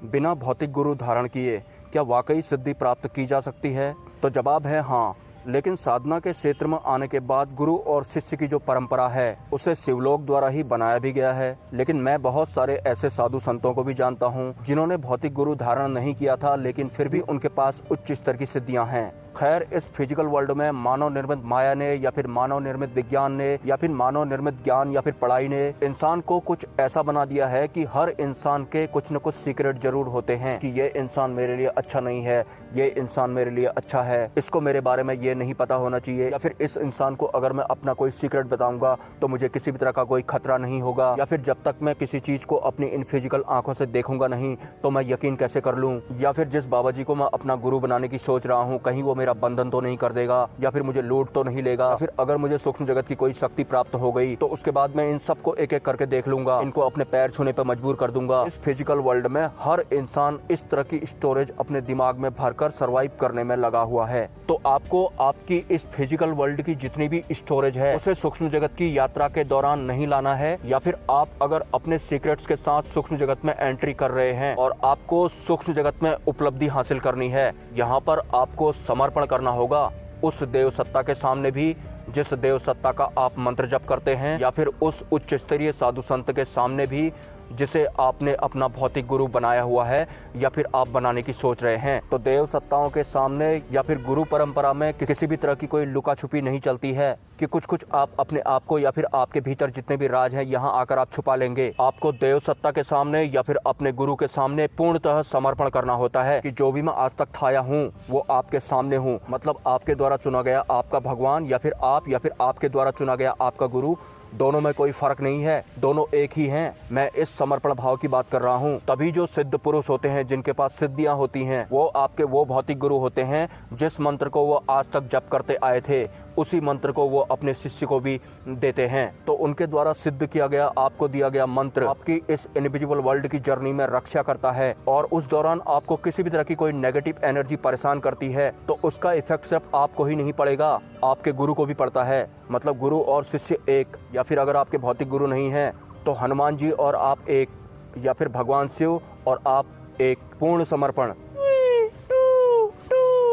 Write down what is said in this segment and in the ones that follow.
बिना भौतिक गुरु धारण किए क्या वाकई सिद्धि प्राप्त की जा सकती है? तो जवाब है हाँ। लेकिन साधना के क्षेत्र में आने के बाद गुरु और शिष्य की जो परंपरा है उसे शिवलोक द्वारा ही बनाया भी गया है। लेकिन मैं बहुत सारे ऐसे साधु संतों को भी जानता हूँ जिन्होंने भौतिक गुरु धारण नहीं किया था, लेकिन फिर भी उनके पास उच्च स्तर की सिद्धियां हैं। खैर, इस फिजिकल वर्ल्ड में मानव निर्मित माया ने या फिर मानव निर्मित विज्ञान ने या फिर मानव निर्मित ज्ञान या फिर पढ़ाई ने इंसान को कुछ ऐसा बना दिया है कि हर इंसान के कुछ न कुछ सीक्रेट जरूर होते हैं कि ये इंसान मेरे लिए अच्छा नहीं है, ये इंसान मेरे लिए अच्छा है, इसको मेरे बारे में ये नहीं पता होना चाहिए, या फिर इस इंसान को अगर मैं अपना कोई सीक्रेट बताऊंगा तो मुझे किसी भी तरह का कोई खतरा नहीं होगा, या फिर जब तक मैं किसी चीज को अपनी इन फिजिकल आंखों से देखूंगा नहीं तो मैं यकीन कैसे कर लूं, या फिर जिस बाबा जी को मैं अपना गुरु बनाने की सोच रहा हूँ कहीं वो मेरा बंधन तो नहीं कर देगा, या फिर मुझे लूट तो नहीं लेगा, या फिर अगर मुझे सूक्ष्म जगत की कोई शक्ति प्राप्त हो गई तो उसके बाद मैं इन सबको एक एक करके देख लूंगा, इनको अपने पैर छूने पर मजबूर कर दूंगा। इस फिजिकल वर्ल्ड में हर इंसान इस तरह की स्टोरेज अपने दिमाग में भरकर सरवाइव करने में लगा हुआ है। तो आपको आपकी इस फिजिकल वर्ल्ड की जितनी भी स्टोरेज है उसे सूक्ष्म जगत की यात्रा के दौरान नहीं लाना है, या फिर आप अगर अपने सीक्रेट्स के साथ सूक्ष्म जगत में एंट्री कर रहे हैं और आपको सूक्ष्म जगत में उपलब्धि हासिल करनी है, यहाँ पर आपको समर्पण करना होगा उस देव सत्ता के सामने भी जिस देव सत्ता का आप मंत्र जप करते हैं, या फिर उस उच्च स्तरीय साधु संत के सामने भी जिसे आपने अपना भौतिक गुरु बनाया हुआ है या फिर आप बनाने की सोच रहे हैं। तो देव सत्ताओं के सामने या फिर गुरु परंपरा में किसी भी तरह की कोई लुका छुपी नहीं चलती है कि कुछ कुछ आप अपने आप को या फिर आपके भीतर जितने भी राज हैं यहाँ आकर आप छुपा लेंगे। आपको देव सत्ता के सामने या फिर अपने गुरु के सामने पूर्णतः समर्पण करना होता है कि जो भी मैं आज तक थाया हूँ वो आपके सामने हूँ, मतलब आपके द्वारा चुना गया आपका भगवान या फिर आपके द्वारा चुना गया आपका गुरु, दोनों में कोई फर्क नहीं है, दोनों एक ही हैं। मैं इस समर्पण भाव की बात कर रहा हूँ। तभी जो सिद्ध पुरुष होते हैं जिनके पास सिद्धियां होती हैं वो आपके वो भौतिक गुरु होते हैं जिस मंत्र को वो आज तक जप करते आए थे उसी मंत्र को वो अपने शिष्य को भी देते हैं। तो उनके द्वारा सिद्ध किया गया आपको दिया गया मंत्र आपकी इस इनविजिबल वर्ल्ड की जर्नी में रक्षा करता है, और उस दौरान आपको किसी भी तरह की कोई नेगेटिव एनर्जी परेशान करती है तो उसका इफेक्ट सिर्फ आपको ही नहीं पड़ेगा, आपके गुरु को भी पड़ता है। मतलब गुरु और शिष्य एक, या फिर अगर आपके भौतिक गुरु नहीं है तो हनुमान जी और आप एक, या फिर भगवान शिव और आप एक। पूर्ण समर्पण।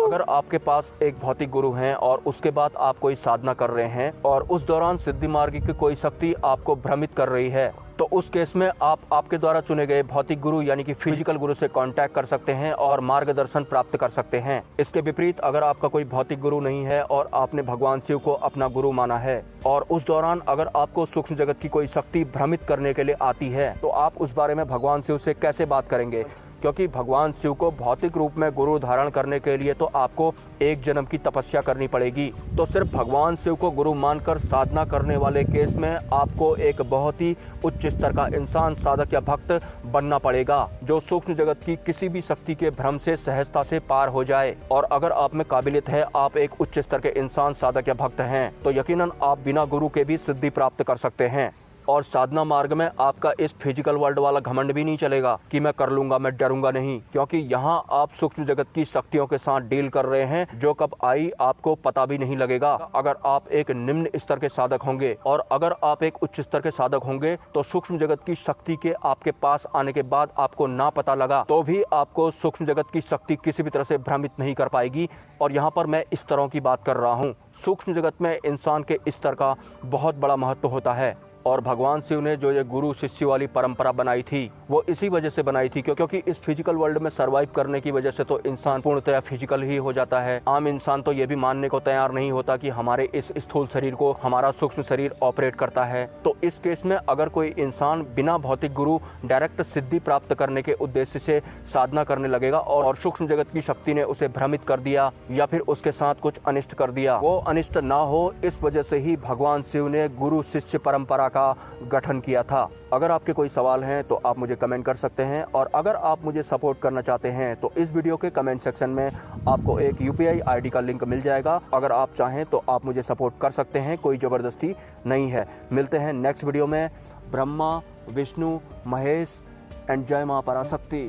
अगर आपके पास एक भौतिक गुरु हैं और उसके बाद आप कोई साधना कर रहे हैं और उस दौरान सिद्धि मार्ग की कोई शक्ति आपको भ्रमित कर रही है तो उस केस में आप आपके द्वारा चुने गए भौतिक गुरु यानी कि फिजिकल गुरु से कांटेक्ट कर सकते हैं और मार्गदर्शन प्राप्त कर सकते हैं। इसके विपरीत अगर आपका कोई भौतिक गुरु नहीं है और आपने भगवान शिव को अपना गुरु माना है और उस दौरान अगर आपको सूक्ष्म जगत की कोई शक्ति भ्रमित करने के लिए आती है तो आप उस बारे में भगवान शिव से कैसे बात करेंगे, क्योंकि भगवान शिव को भौतिक रूप में गुरु धारण करने के लिए तो आपको एक जन्म की तपस्या करनी पड़ेगी। तो सिर्फ भगवान शिव को गुरु मानकर साधना करने वाले केस में आपको एक बहुत ही उच्च स्तर का इंसान, साधक या भक्त बनना पड़ेगा जो सूक्ष्म जगत की किसी भी शक्ति के भ्रम से सहजता से पार हो जाए। और अगर आप में काबिलियत है, आप एक उच्च स्तर के इंसान, साधक या भक्त हैं, तो यकीनन आप बिना गुरु के भी सिद्धि प्राप्त कर सकते हैं। और साधना मार्ग में आपका इस फिजिकल वर्ल्ड वाला घमंड भी नहीं चलेगा कि मैं कर लूंगा, मैं डरूंगा नहीं, क्योंकि यहाँ आप सूक्ष्म जगत की शक्तियों के साथ डील कर रहे हैं जो कब आई आपको पता भी नहीं लगेगा। अगर आप एक निम्न स्तर के साधक होंगे और अगर आप एक उच्च स्तर के साधक होंगे तो सूक्ष्म जगत की शक्ति के आपके पास आने के बाद आपको ना पता लगा तो भी आपको सूक्ष्म जगत की शक्ति किसी भी तरह से भ्रमित नहीं कर पाएगी। और यहाँ पर मैं इस तरह की बात कर रहा हूँ। सूक्ष्म जगत में इंसान के स्तर का बहुत बड़ा महत्व होता है और भगवान शिव ने जो ये गुरु शिष्य वाली परंपरा बनाई थी वो इसी वजह से बनाई थी क्योंकि इस फिजिकल वर्ल्ड में सरवाइव करने की वजह से तो इंसान पूर्णतः फिजिकल ही हो जाता है। आम इंसान तो ये भी मानने को तैयार नहीं होता कि हमारे इस स्थूल शरीर को हमारा सूक्ष्म शरीर ऑपरेट करता है। तो इस केस में अगर कोई इंसान बिना भौतिक गुरु डायरेक्ट सिद्धि प्राप्त करने के उद्देश्य से साधना करने लगेगा और सूक्ष्म जगत की शक्ति ने उसे भ्रमित कर दिया या फिर उसके साथ कुछ अनिष्ट कर दिया, वो अनिष्ट ना हो इस वजह से ही भगवान शिव ने गुरु शिष्य परंपरा का गठन किया था। अगर आपके कोई सवाल हैं तो आप मुझे कमेंट कर सकते हैं, और अगर आप मुझे सपोर्ट करना चाहते हैं तो इस वीडियो के कमेंट सेक्शन में आपको एक यूपीआई आईडी का लिंक मिल जाएगा। अगर आप चाहें तो आप मुझे सपोर्ट कर सकते हैं, कोई जबरदस्ती नहीं है। मिलते हैं नेक्स्ट वीडियो में। ब्रह्मा, विष्णु, महेश एंड जय मां पराशक्ति।